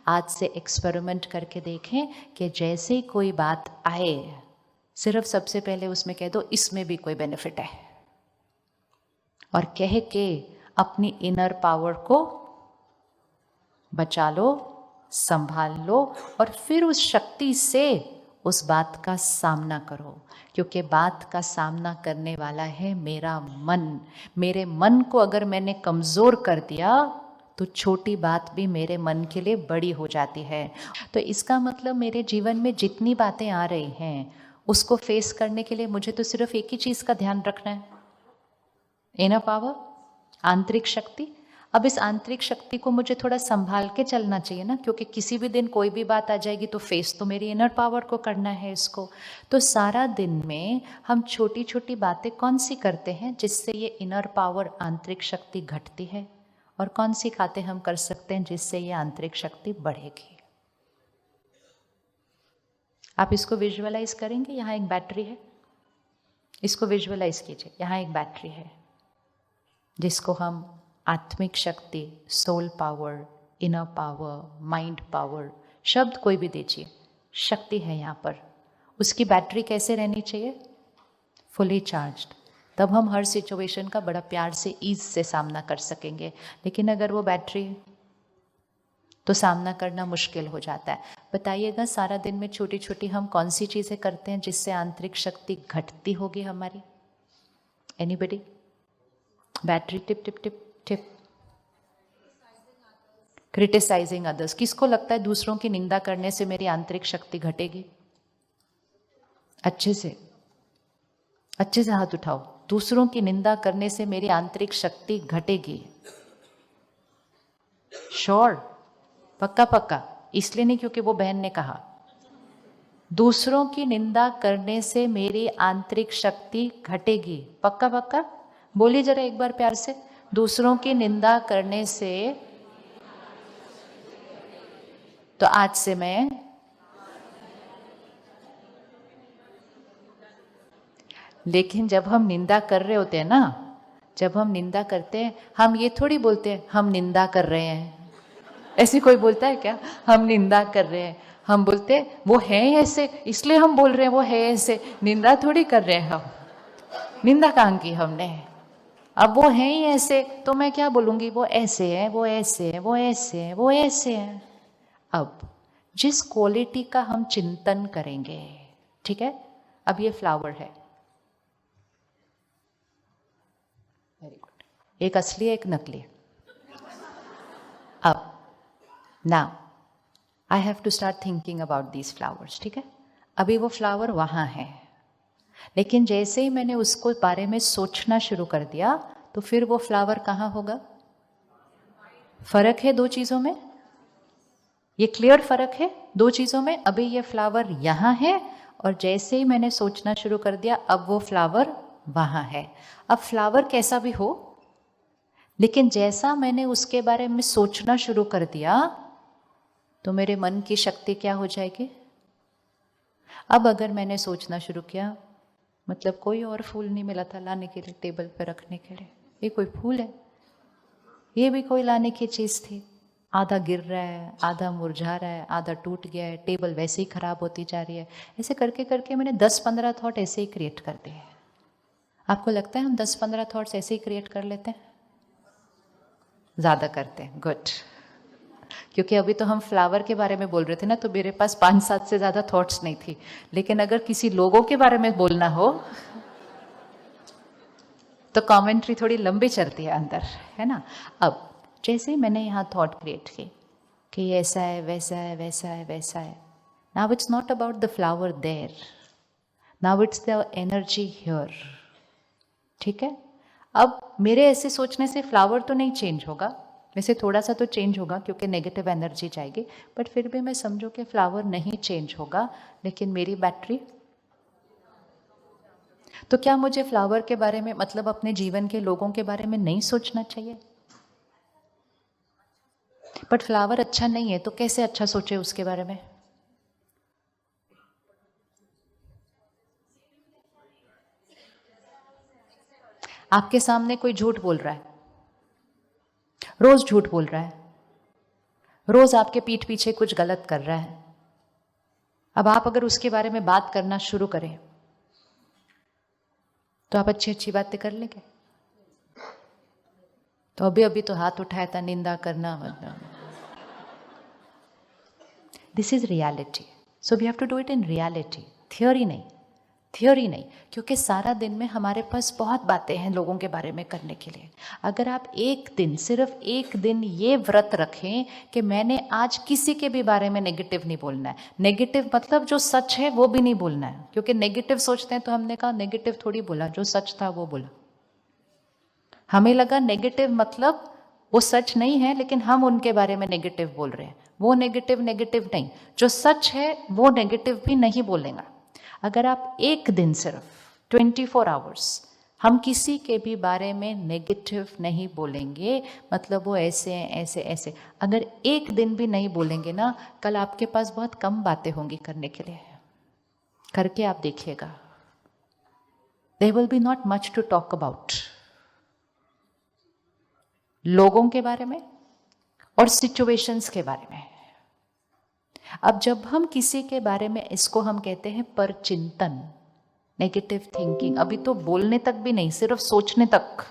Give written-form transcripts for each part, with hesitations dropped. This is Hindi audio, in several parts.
आज से एक्सपेरिमेंट करके देखें कि जैसे ही कोई बात आए सिर्फ सबसे पहले उसमें कह दो इसमें भी कोई बेनिफिट है, और कह के अपनी इनर पावर को बचा लो, संभाल लो, और फिर उस शक्ति से उस बात का सामना करो, क्योंकि बात का सामना करने वाला है मेरा मन। मेरे मन को अगर मैंने कमज़ोर कर दिया तो छोटी बात भी मेरे मन के लिए बड़ी हो जाती है। तो इसका मतलब मेरे जीवन में जितनी बातें आ रही हैं उसको फेस करने के लिए मुझे तो सिर्फ एक ही चीज़ का ध्यान रखना है, इनर पावर, आंतरिक शक्ति। अब इस आंतरिक शक्ति को मुझे थोड़ा संभाल के चलना चाहिए ना, क्योंकि किसी भी दिन कोई भी बात आ जाएगी तो फेस तो मेरी इनर पावर को करना है इसको। तो सारा दिन में हम छोटी छोटी बातें कौन सी करते हैं जिससे ये इनर पावर, आंतरिक शक्ति घटती है, और कौन सी बातें हम कर सकते हैं जिससे ये आंतरिक शक्ति बढ़ेगी। आप इसको विजुअलाइज करेंगे, यहाँ एक बैटरी है, इसको विजुअलाइज कीजिए, यहाँ एक बैटरी है जिसको हम आत्मिक शक्ति, soul power, inner power, mind power, शब्द कोई भी दीजिए, शक्ति है यहाँ पर। उसकी बैटरी कैसे रहनी चाहिए? Fully charged. तब हम हर सिचुएशन का बड़ा प्यार से, ईज से सामना कर सकेंगे। लेकिन अगर वो बैटरी, तो सामना करना मुश्किल हो जाता है। बताइएगा, सारा दिन में छोटी छोटी हम कौन सी चीज़ें करते हैं जिससे आंतरिक शक्ति घटती होगी हमारी? Anybody? Battery tip tip tip tip. Criticising others. किसको लगता है दूसरों की निंदा करने से मेरी आंतरिक शक्ति घटेगी? अच्छे से हाथ उठाओ। दूसरों की निंदा करने से मेरी आंतरिक शक्ति घटेगी? श्योर? पक्का पक्का? इसलिए नहीं क्योंकि वो बहन ने कहा। दूसरों की निंदा करने से मेरी आंतरिक शक्ति घटेगी? पक्का पक्का? बोलिए जरा एक बार प्यार से। दूसरों की निंदा करने से, तो आज से मैं, लेकिन जब हम निंदा कर रहे होते हैं ना, जब हम निंदा करते हैं, हम ये थोड़ी बोलते हैं हम निंदा कर रहे हैं। ऐसी कोई बोलता है क्या? हम निंदा कर रहे हैं। हम बोलते हैं वो है ऐसे इसलिए हम बोल रहे हैं वो है ऐसे। निंदा थोड़ी कर रहे हैं हम। निंदा कहाँ की हमने? अब वो है ही ऐसे तो मैं क्या बोलूंगी? वो ऐसे है, वो ऐसे है, वो ऐसे है, वो ऐसे है। अब जिस क्वालिटी का हम चिंतन करेंगे, ठीक है? अब ये फ्लावर है, वेरी गुड, एक असली एक नकली। अब now I have to start thinking about these flowers, ठीक है? अभी वो फ्लावर वहां है, लेकिन जैसे ही मैंने उसको बारे में सोचना शुरू कर दिया तो फिर वो फ्लावर कहाँ होगा? फर्क है दो चीजों में, ये क्लियर फर्क है दो चीजों में। अभी ये फ्लावर यहाँ है और जैसे ही मैंने सोचना शुरू कर दिया अब वो फ्लावर वहां है। अब फ्लावर कैसा भी हो, लेकिन जैसा मैंने उसके बारे में सोचना शुरू कर दिया तो मेरे मन की शक्ति क्या हो जाएगी? अब अगर मैंने सोचना शुरू किया, मतलब कोई और फूल नहीं मिला था लाने के लिए, टेबल पर रखने के लिए, ये कोई फूल है, ये भी कोई लाने की चीज थी, आधा गिर रहा है, आधा मुरझा रहा है, आधा टूट गया है, टेबल वैसे ही खराब होती जा रही है। ऐसे करके करके मैंने 10-15 थॉट ऐसे ही क्रिएट कर दिए। आपको लगता है हम 10-15 थॉट्स ऐसे ही क्रिएट कर लेते हैं? ज्यादा करते हैं, गुड। क्योंकि अभी तो हम फ्लावर के बारे में बोल रहे थे ना, तो मेरे पास 5-7 से ज्यादा थॉट्स नहीं थी। लेकिन अगर किसी लोगों के बारे में बोलना हो तो कमेंट्री थोड़ी लंबी चलती है अंदर, है ना? अब जैसे ही मैंने यहाँ थॉट क्रिएट की कि ऐसा है, वैसा है, वैसा है, वैसा है, now it's not about the flower there, now it's the energy here, ठीक है? अब मेरे ऐसे सोचने से फ्लावर तो नहीं चेंज होगा, वैसे थोड़ा सा तो चेंज होगा क्योंकि नेगेटिव एनर्जी जाएगी, बट फिर भी मैं समझूं कि फ्लावर नहीं चेंज होगा, लेकिन मेरी बैटरी। तो क्या मुझे फ्लावर के बारे में, मतलब अपने जीवन के लोगों के बारे में नहीं सोचना चाहिए? बट फ्लावर अच्छा नहीं है तो कैसे अच्छा सोचे उसके बारे में? आपके सामने कोई झूठ बोल रहा है, रोज झूठ बोल रहा है, रोज आपके पीठ पीछे कुछ गलत कर रहा है। अब आप अगर उसके बारे में बात करना शुरू करें तो आप अच्छी अच्छी बातें कर लेंगे। तो अभी अभी तो हाथ उठाया था निंदा करना, this is reality. So we have to do it in reality, theory नहीं, थियोरी नहीं। क्योंकि सारा दिन में हमारे पास बहुत बातें हैं लोगों के बारे में करने के लिए। अगर आप एक दिन, सिर्फ एक दिन ये व्रत रखें कि मैंने आज किसी के भी बारे में नेगेटिव नहीं बोलना है। नेगेटिव मतलब जो सच है वो भी नहीं बोलना है, क्योंकि नेगेटिव सोचते हैं तो हमने कहा नेगेटिव थोड़ी बोला, जो सच था वो बोला। हमें लगा नेगेटिव मतलब वो सच नहीं है, लेकिन हम उनके बारे में नेगेटिव बोल रहे हैं। वो नेगेटिव नेगेटिव नहीं, जो सच है वो नेगेटिव भी नहीं बोलेगा। अगर आप एक दिन सिर्फ 24 आवर्स हम किसी के भी बारे में नेगेटिव नहीं बोलेंगे, मतलब वो ऐसे हैं ऐसे ऐसे, अगर एक दिन भी नहीं बोलेंगे ना, कल आपके पास बहुत कम बातें होंगी करने के लिए। करके आप देखिएगा, there will be not much to talk about, लोगों के बारे में और सिचुएशंस के बारे में। अब जब हम किसी के बारे में, इसको हम कहते हैं परचिंतन, नेगेटिव थिंकिंग। अभी तो बोलने तक भी नहीं, सिर्फ सोचने तक।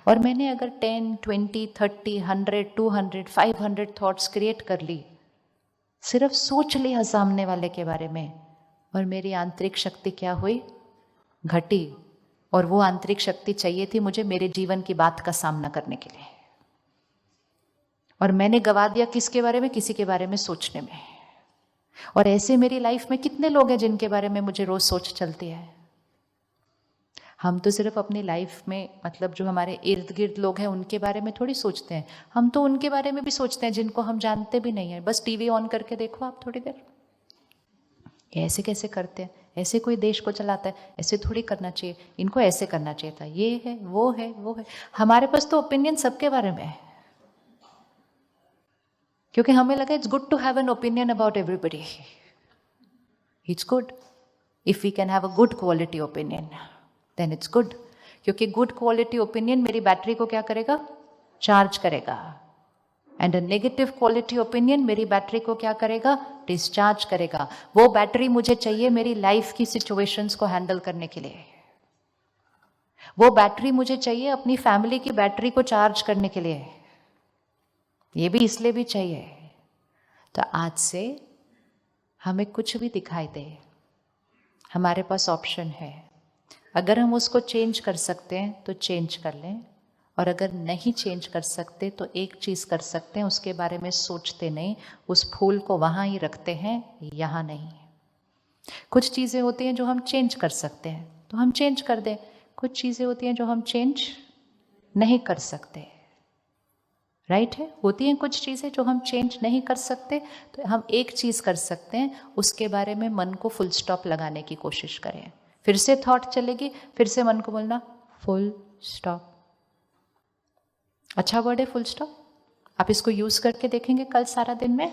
और मैंने अगर 10, 20, 30, 100, 200, 500 थॉट्स क्रिएट कर ली, सिर्फ सोच लिया सामने वाले के बारे में, और मेरी आंतरिक शक्ति क्या हुई? घटी। और वो आंतरिक शक्ति चाहिए थी मुझे मेरे जीवन की बात का सामना करने के लिए। और मैंने गवा दिया किसके बारे में? किसी के बारे में सोचने में। और ऐसे मेरी लाइफ में कितने लोग हैं जिनके बारे में मुझे रोज सोच चलती है। हम तो सिर्फ अपनी लाइफ में, मतलब जो हमारे इर्द गिर्द लोग हैं उनके बारे में थोड़ी सोचते हैं, हम तो उनके बारे में भी सोचते हैं जिनको हम जानते भी नहीं है। बस टीवी ऑन करके देखो आप थोड़ी देर, ये ऐसे कैसे करते हैं, ऐसे कोई देश को चलाता है, ऐसे थोड़ी करना चाहिए, इनको ऐसे करना चाहिए था, ये है वो है वो है। हमारे पास तो ओपिनियन सबके बारे में है, क्योंकि हमें लगा it's good to have an opinion about everybody. It's good if we can have a good quality opinion, then it's good. क्योंकि गुड क्वालिटी ओपिनियन मेरी बैटरी को क्या करेगा? चार्ज करेगा। And a negative quality opinion मेरी बैटरी को क्या करेगा? डिस्चार्ज करेगा। वो बैटरी मुझे चाहिए मेरी लाइफ की सिचुएशंस को हैंडल करने के लिए। वो बैटरी मुझे चाहिए अपनी फैमिली की बैटरी को चार्ज करने के लिए। ये भी इसलिए भी चाहिए। तो आज से हमें कुछ भी दिखाई दे, हमारे पास ऑप्शन है। अगर हम उसको चेंज कर सकते हैं तो चेंज कर लें, और अगर नहीं चेंज कर सकते तो एक चीज़ कर सकते हैं, उसके बारे में सोचते नहीं, उस फूल को वहाँ ही रखते हैं, यहाँ नहीं। कुछ चीज़ें होती हैं जो हम चेंज कर सकते हैं तो हम चेंज कर दें, कुछ चीज़ें होती हैं जो हम चेंज नहीं कर सकते। राइट है, होती हैं कुछ चीज़ें जो हम चेंज नहीं कर सकते, तो हम एक चीज़ कर सकते हैं, उसके बारे में मन को फुल स्टॉप लगाने की कोशिश करें। फिर से थॉट चलेगी, फिर से मन को बोलना फुल स्टॉप। अच्छा वर्ड है फुल स्टॉप, आप इसको यूज़ करके देखेंगे कल सारा दिन में।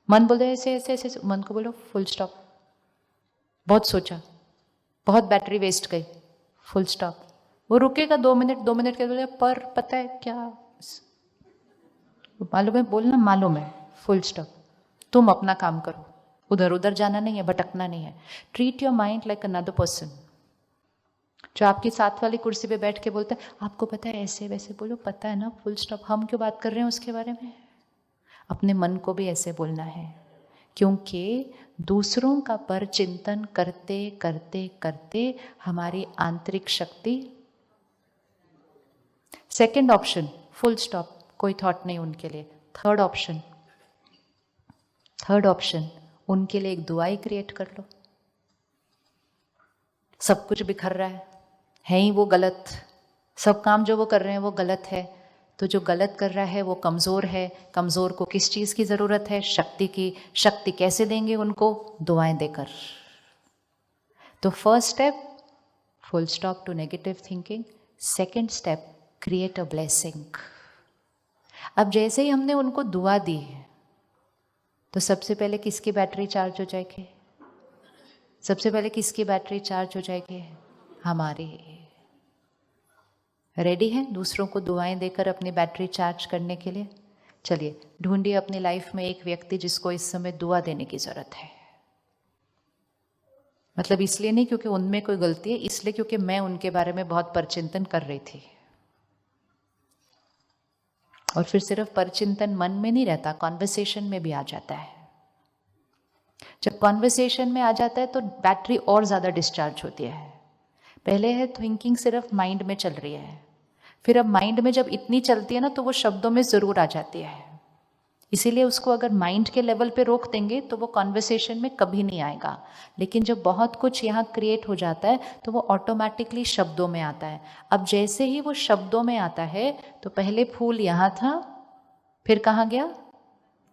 मन बोल रहे ऐसे ऐसे ऐसे, मन को बोलो फुल स्टॉप। बहुत सोचा, बहुत बैटरी वेस्ट गई, फुल स्टॉप। वो रुकेगा 2 मिनट, 2 मिनट के बोले पर पता है क्या मालूम है, बोलना मालूम है, फुल स्टॉप। तुम अपना काम करो, उधर उधर जाना नहीं है, भटकना नहीं है। Treat your mind like another person. जो आपकी साथ वाली कुर्सी पे बैठ के बोलते हैं आपको पता है ऐसे वैसे, बोलो पता है ना, फुल स्टॉप। हम क्यों बात कर रहे हैं उसके बारे में? अपने मन को भी ऐसे बोलना है, क्योंकि दूसरों का परचिंतन करते करते करते हमारी आंतरिक शक्ति। सेकंड ऑप्शन फुल स्टॉप, कोई थॉट नहीं उनके लिए। थर्ड ऑप्शन उनके लिए एक दुआई क्रिएट कर लो। सब कुछ बिखर रहा है ही वो गलत, सब काम जो वो कर रहे हैं वो गलत है, तो जो गलत कर रहा है वो कमज़ोर है। कमज़ोर को किस चीज़ की ज़रूरत है? शक्ति की। शक्ति कैसे देंगे उनको? दुआएं देकर। तो first step full stop to negative thinking. Second step create a blessing. अब जैसे ही हमने उनको दुआ दी तो सबसे पहले किसकी बैटरी चार्ज हो जाएगी? सबसे पहले किसकी बैटरी चार्ज हो जाएगी? हमारी। रेडी है दूसरों को दुआएं देकर अपनी बैटरी चार्ज करने के लिए? चलिए ढूंढिए अपनी लाइफ में एक व्यक्ति जिसको इस समय दुआ देने की जरूरत है। मतलब इसलिए नहीं क्योंकि उनमें कोई गलती है, इसलिए क्योंकि मैं उनके बारे में बहुत परचिंतन कर रही थी। और फिर सिर्फ परचिंतन मन में नहीं रहता, कॉन्वर्सेशन में भी आ जाता है। जब कॉन्वर्सेशन में आ जाता है तो बैटरी और ज़्यादा डिस्चार्ज होती है। पहले है थिंकिंग सिर्फ माइंड में चल रही है, फिर अब माइंड में जब इतनी चलती है ना तो वो शब्दों में ज़रूर आ जाती है। इसीलिए उसको अगर माइंड के लेवल पे रोक देंगे तो वो कॉन्वर्सेशन में कभी नहीं आएगा। लेकिन जब बहुत कुछ यहाँ क्रिएट हो जाता है तो वो ऑटोमेटिकली शब्दों में आता है। अब जैसे ही वो शब्दों में आता है तो पहले फूल यहाँ था, फिर कहाँ गया,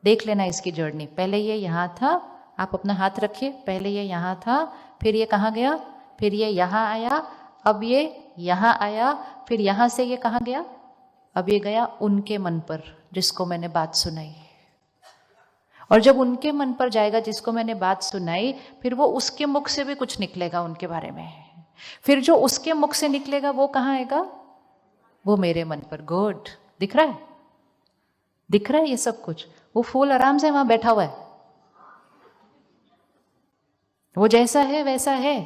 देख लेना इसकी जर्नी। पहले ये यहाँ था, आप अपना हाथ रखिए, पहले ये यहाँ था, फिर ये कहाँ गया, फिर ये यहाँ आया, अब ये यहाँ आया, फिर यहाँ से ये कहाँ गया, अब ये गया उनके मन पर जिसको मैंने बात सुनाई। और जब उनके मन पर जाएगा जिसको मैंने बात सुनाई, फिर वो उसके मुख से भी कुछ निकलेगा उनके बारे में। फिर जो उसके मुख से निकलेगा वो कहाँ आएगा, वो मेरे मन पर। गुड, दिख रहा है, दिख रहा है ये सब कुछ। वो फूल आराम से वहां बैठा हुआ है, वो जैसा है वैसा है,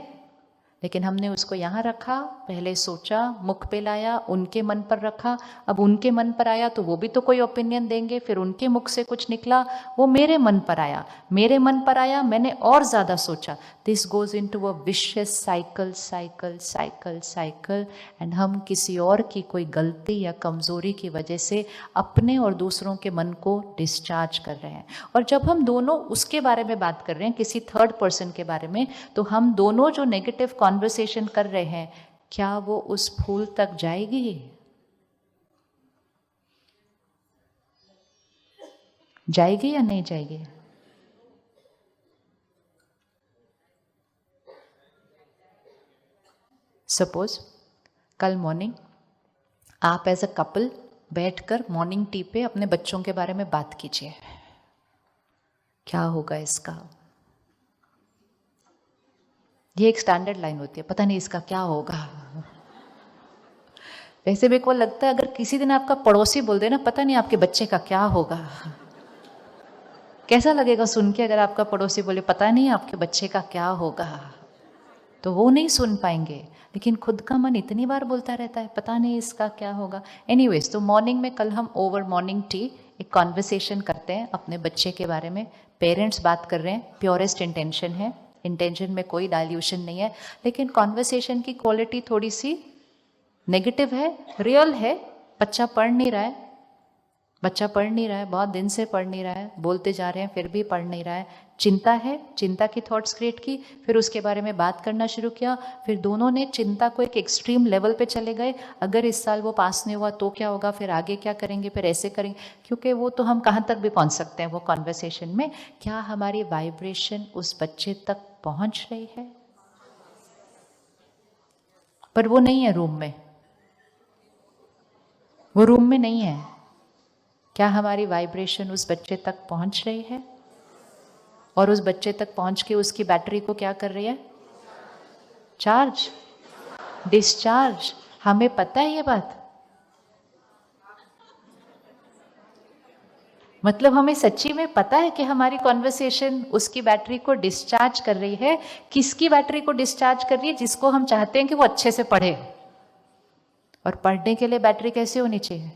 लेकिन हमने उसको यहाँ रखा, पहले सोचा, मुख पे लाया, उनके मन पर रखा। अब उनके मन पर आया तो वो भी तो कोई ओपिनियन देंगे, फिर उनके मुख से कुछ निकला, वो मेरे मन पर आया, मेरे मन पर आया, मैंने और ज़्यादा सोचा। This goes into a vicious cycle cycle cycle cycle. And हम किसी और की कोई गलती या कमज़ोरी की वजह से अपने और दूसरों के मन को डिस्चार्ज कर रहे हैं। और जब हम दोनों उसके बारे में बात कर रहे हैं, किसी थर्ड पर्सन के बारे में, तो हम दोनों जो नेगेटिव कॉन्वर्सेशन कर रहे हैं, क्या वो उस फूल तक जाएगी? जाएगी या नहीं जाएगी? सपोज कल मॉर्निंग आप एज अ कपल बैठकर मॉर्निंग टी पे अपने बच्चों के बारे में बात कीजिए। क्या होगा इसका? ये एक स्टैंडर्ड लाइन होती है, पता नहीं इसका क्या होगा। वैसे भी को लगता है अगर किसी दिन आपका पड़ोसी बोल दे ना, पता नहीं आपके बच्चे का क्या होगा, कैसा लगेगा सुन के? अगर आपका पड़ोसी बोले पता नहीं आपके बच्चे का क्या होगा, तो वो नहीं सुन पाएंगे। लेकिन खुद का मन इतनी बार बोलता रहता है पता नहीं इसका क्या होगा। एनीवेज, तो मॉर्निंग में कल हम ओवर मॉर्निंग टी एक कॉन्वर्सेशन करते हैं अपने बच्चे के बारे में। पेरेंट्स बात कर रहे हैं, प्योरेस्ट इंटेंशन है, इंटेंशन में कोई डाइल्यूशन नहीं है, लेकिन कॉन्वर्सेशन की क्वालिटी थोड़ी सी नेगेटिव है, रियल है। बच्चा पढ़ नहीं रहा है, बच्चा पढ़ नहीं रहा है, बहुत दिन से पढ़ नहीं रहा है, बोलते जा रहे हैं फिर भी पढ़ नहीं रहा है। चिंता है, चिंता की थॉट्स क्रिएट की, फिर उसके बारे में बात करना शुरू किया। फिर दोनों ने चिंता को एक एक्सट्रीम लेवल पे चले गए। अगर इस साल वो पास नहीं हुआ तो क्या होगा, फिर आगे क्या करेंगे, फिर ऐसे करेंगे, क्योंकि वो तो हम कहाँ तक भी पहुँच सकते हैं वो कॉन्वर्सेशन में। क्या हमारी वाइब्रेशन उस बच्चे तक पहुँच रही है? पर वो नहीं है रूम में, वो रूम में नहीं है। क्या हमारी वाइब्रेशन उस बच्चे तक पहुंच रही है? और उस बच्चे तक पहुंच के उसकी बैटरी को क्या कर रही है? Charge, discharge. हमें पता है ये बात, मतलब हमें सच्ची में पता है कि हमारी कॉन्वर्सेशन उसकी बैटरी को डिस्चार्ज कर रही है। किसकी बैटरी को डिस्चार्ज कर रही है? जिसको हम चाहते हैं कि वो अच्छे से पढ़े। और पढ़ने के लिए बैटरी कैसी होनी चाहिए?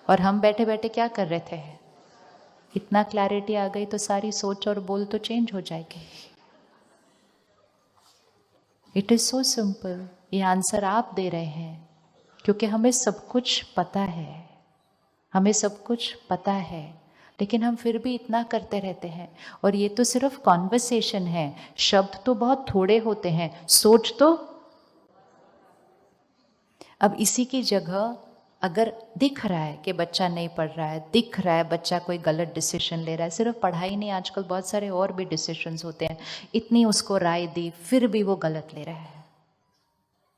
और हम बैठे बैठे क्या कर रहे थे? इतना क्लैरिटी आ गई तो सारी सोच और बोल तो चेंज हो जाएगी। It is so simple. ये आंसर आप दे रहे हैं क्योंकि हमें सब कुछ पता है, हमें सब कुछ पता है, लेकिन हम फिर भी इतना करते रहते हैं। और ये तो सिर्फ कॉन्वर्सेशन है, शब्द तो बहुत थोड़े होते हैं, सोच तो। अब इसी की जगह अगर दिख रहा है कि बच्चा नहीं पढ़ रहा है, दिख रहा है बच्चा कोई गलत डिसीजन ले रहा है, सिर्फ पढ़ाई नहीं, आजकल बहुत सारे और भी डिसीजंस होते हैं, इतनी उसको राय दी फिर भी वो गलत ले रहा है,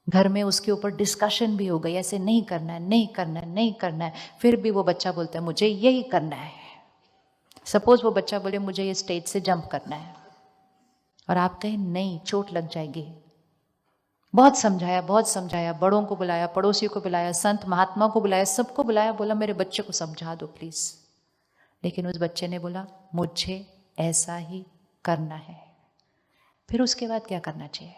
घर में उसके ऊपर डिस्कशन भी हो गई, ऐसे नहीं करना है, नहीं करना है, नहीं करना है, फिर भी वो बच्चा बोलता है मुझे यही करना है। सपोज वो बच्चा बोले मुझे ये स्टेज से जंप करना है, और आप कहें नहीं, चोट लग जाएगी, बहुत समझाया, बहुत समझाया, बड़ों को बुलाया, पड़ोसियों को बुलाया, संत महात्मा को बुलाया, सबको बुलाया, बोला मेरे बच्चे को समझा दो प्लीज। लेकिन उस बच्चे ने बोला मुझे ऐसा ही करना है। फिर उसके बाद क्या करना चाहिए?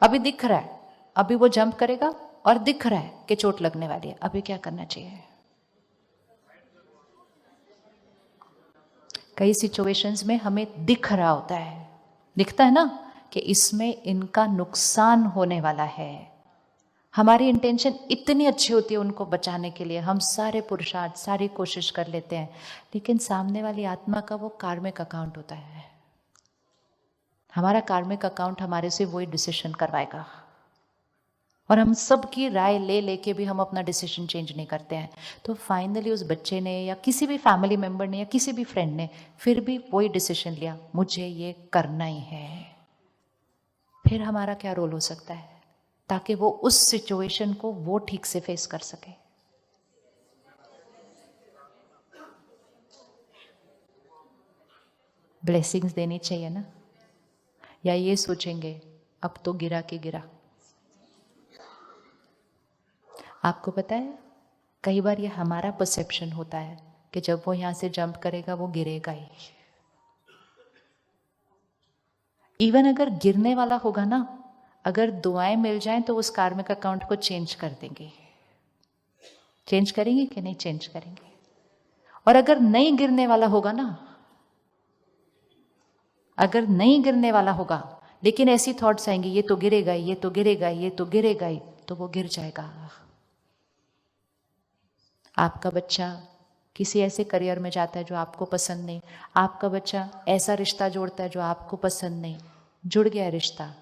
अभी दिख रहा है, अभी वो जंप करेगा और दिख रहा है कि चोट लगने वाली है, अभी क्या करना चाहिए? कई सिचुएशंस में हमें दिख रहा होता है, दिखता है ना कि इसमें इनका नुकसान होने वाला है। हमारी इंटेंशन इतनी अच्छी होती है उनको बचाने के लिए, हम सारे पुरुषार्थ, सारी कोशिश कर लेते हैं, लेकिन सामने वाली आत्मा का वो कार्मिक अकाउंट होता है। हमारा कार्मिक अकाउंट हमारे से वही डिसीजन करवाएगा, और हम सबकी राय ले लेके भी हम अपना डिसीजन चेंज नहीं करते हैं। तो फाइनली उस बच्चे ने या किसी भी फैमिली मेंबर ने या किसी भी फ्रेंड ने फिर भी वही डिसीजन लिया, मुझे ये करना ही है। फिर हमारा क्या रोल हो सकता है ताकि वो उस सिचुएशन को वो ठीक से फेस कर सके? ब्लेसिंग्स देनी चाहिए ना, या ये सोचेंगे अब तो गिरा के गिरा? आपको पता है कई बार ये हमारा परसेप्शन होता है कि जब वो यहां से जंप करेगा वो गिरेगा ही। इवन अगर गिरने वाला होगा ना, अगर दुआएं मिल जाएं तो उस कार्मिक अकाउंट को चेंज कर देंगे। चेंज करेंगे कि नहीं चेंज करेंगे? और अगर नहीं गिरने वाला होगा ना, अगर नहीं गिरने वाला होगा लेकिन ऐसी थॉट्स आएंगी ये तो गिरेगा, ये तो गिरेगा, ये तो गिरेगा ही, तो वो गिर जाएगा। आपका बच्चा किसी ऐसे करियर में जाता है जो आपको पसंद नहीं, आपका बच्चा ऐसा रिश्ता जोड़ता है जो आपको पसंद नहीं, जुड़ गया रिश्ता,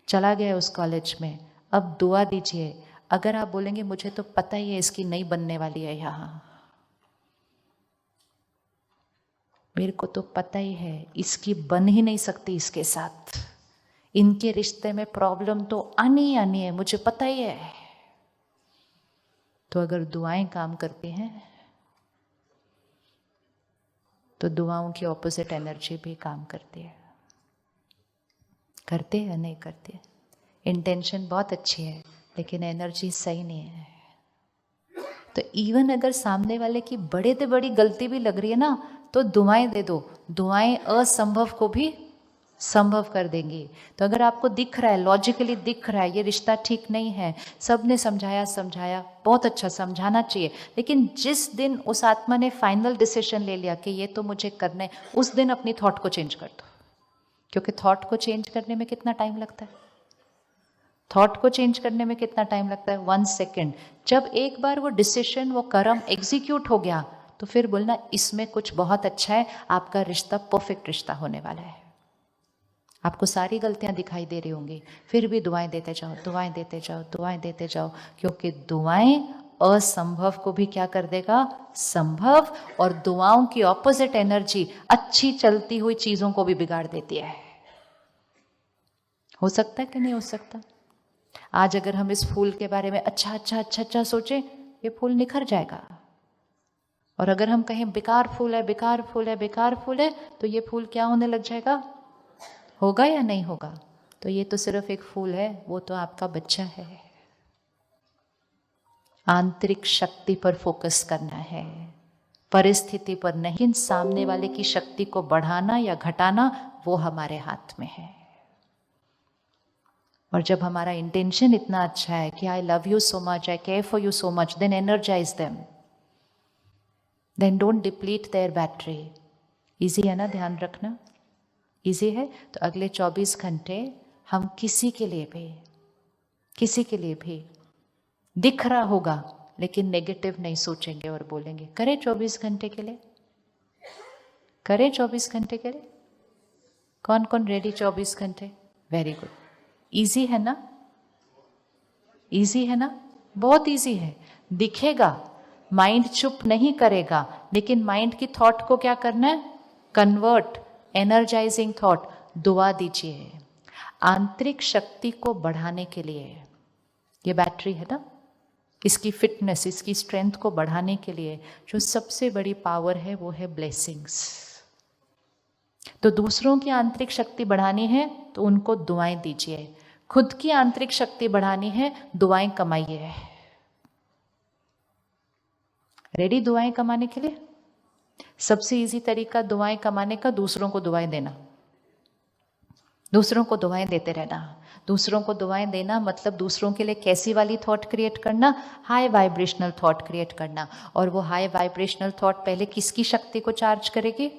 चला गया उस कॉलेज में, अब दुआ दीजिए। अगर आप बोलेंगे मुझे तो पता ही है इसकी नहीं बनने वाली है यहाँ, मेरे को तो पता ही है इसकी बन ही नहीं सकती इसके साथ, इनके रिश्ते में प्रॉब्लम तो आनी ही आनी है, मुझे पता ही है, तो अगर दुआएं काम करती हैं तो दुआओं की ऑपोजिट एनर्जी भी काम करती है। करते हैं नहीं करते? इंटेंशन बहुत अच्छी है लेकिन एनर्जी सही नहीं है। तो इवन अगर सामने वाले की बड़े से बड़ी गलती भी लग रही है ना, तो दुआएं दे दो, दुआएं असंभव को भी संभव कर देंगी। तो अगर आपको दिख रहा है, लॉजिकली दिख रहा है ये रिश्ता ठीक नहीं है, सबने समझाया समझाया, बहुत अच्छा समझाना चाहिए, लेकिन जिस दिन उस आत्मा ने फाइनल डिसीजन ले लिया कि ये तो मुझे करना है, उस दिन अपनी थॉट को चेंज कर दो। क्योंकि थॉट को चेंज करने में कितना टाइम लगता है? थॉट को चेंज करने में कितना टाइम लगता है? 1 सेकेंड। जब एक बार वो डिसीजन, वो कर्म एग्जीक्यूट हो गया, तो फिर बोलना इसमें कुछ बहुत अच्छा है, आपका रिश्ता परफेक्ट रिश्ता होने वाला है। आपको सारी गलतियां दिखाई दे रही होंगी, फिर भी दुआएं देते जाओ, दुआएं देते जाओ, दुआएं देते जाओ, क्योंकि दुआएं असंभव को भी क्या कर देगा? संभव। और दुआओं की ऑपोजिट एनर्जी अच्छी चलती हुई चीजों को भी बिगाड़ देती है। हो सकता है कि नहीं हो सकता? आज अगर हम इस फूल के बारे में अच्छा अच्छा अच्छा अच्छा सोचें, ये फूल निखर जाएगा। और अगर हम कहें बेकार फूल है, बेकार फूल है, बेकार फूल है, तो ये फूल क्या होने लग जाएगा? होगा या नहीं होगा? तो ये तो सिर्फ एक फूल है, वो तो आपका बच्चा है। आंतरिक शक्ति पर फोकस करना है, परिस्थिति पर नहीं। सामने वाले की शक्ति को बढ़ाना या घटाना वो हमारे हाथ में है। और जब हमारा इंटेंशन इतना अच्छा है कि I love you so much, I care for you so much, then energise them, then don't deplete their battery. Easy है ना ध्यान रखना? इजी है। तो अगले 24 घंटे हम किसी के लिए भी दिख रहा होगा लेकिन नेगेटिव नहीं सोचेंगे और बोलेंगे। करें 24 घंटे के लिए? करें 24 घंटे के लिए? कौन कौन रेडी 24 घंटे? Very good. इजी है ना? इजी है ना? बहुत इजी है। दिखेगा, माइंड चुप नहीं करेगा, लेकिन माइंड की थॉट को क्या करना है? Convert, energising thought. दुआ दीजिए। आंतरिक शक्ति को बढ़ाने के लिए ये बैटरी है ना, इसकी फिटनेस, इसकी स्ट्रेंथ को बढ़ाने के लिए जो सबसे बड़ी पावर है वो है ब्लेसिंग्स। तो दूसरों की आंतरिक शक्ति बढ़ानी है तो उनको दुआएं दीजिए, खुद की आंतरिक शक्ति बढ़ानी है दुआएं कमाइए। रेडी दुआएं कमाने के लिए? सबसे इजी तरीका दुआएं कमाने का दूसरों को दुआएं देना, दूसरों को दुआएं देते रहना। दूसरों को दुआएं देना मतलब दूसरों के लिए कैसी वाली थॉट क्रिएट करना? हाई वाइब्रेशनल थॉट क्रिएट करना। और वो हाई वाइब्रेशनल थॉट पहले किसकी शक्ति को चार्ज करेगी?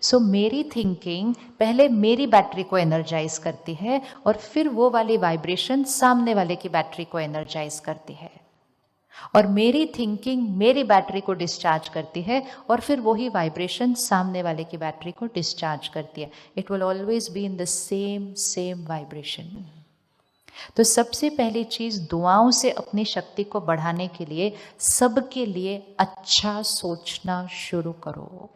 सो मेरी थिंकिंग पहले मेरी बैटरी को एनर्जाइज करती है और फिर वो वाली वाइब्रेशन सामने वाले की बैटरी को एनर्जाइज करती है, और मेरी थिंकिंग मेरी बैटरी को डिस्चार्ज करती है और फिर वही वाइब्रेशन सामने वाले की बैटरी को डिस्चार्ज करती है। It will always be in the same vibration. तो सबसे पहली चीज, दुआओं से अपनी शक्ति को बढ़ाने के लिए सबके लिए अच्छा सोचना शुरू करो।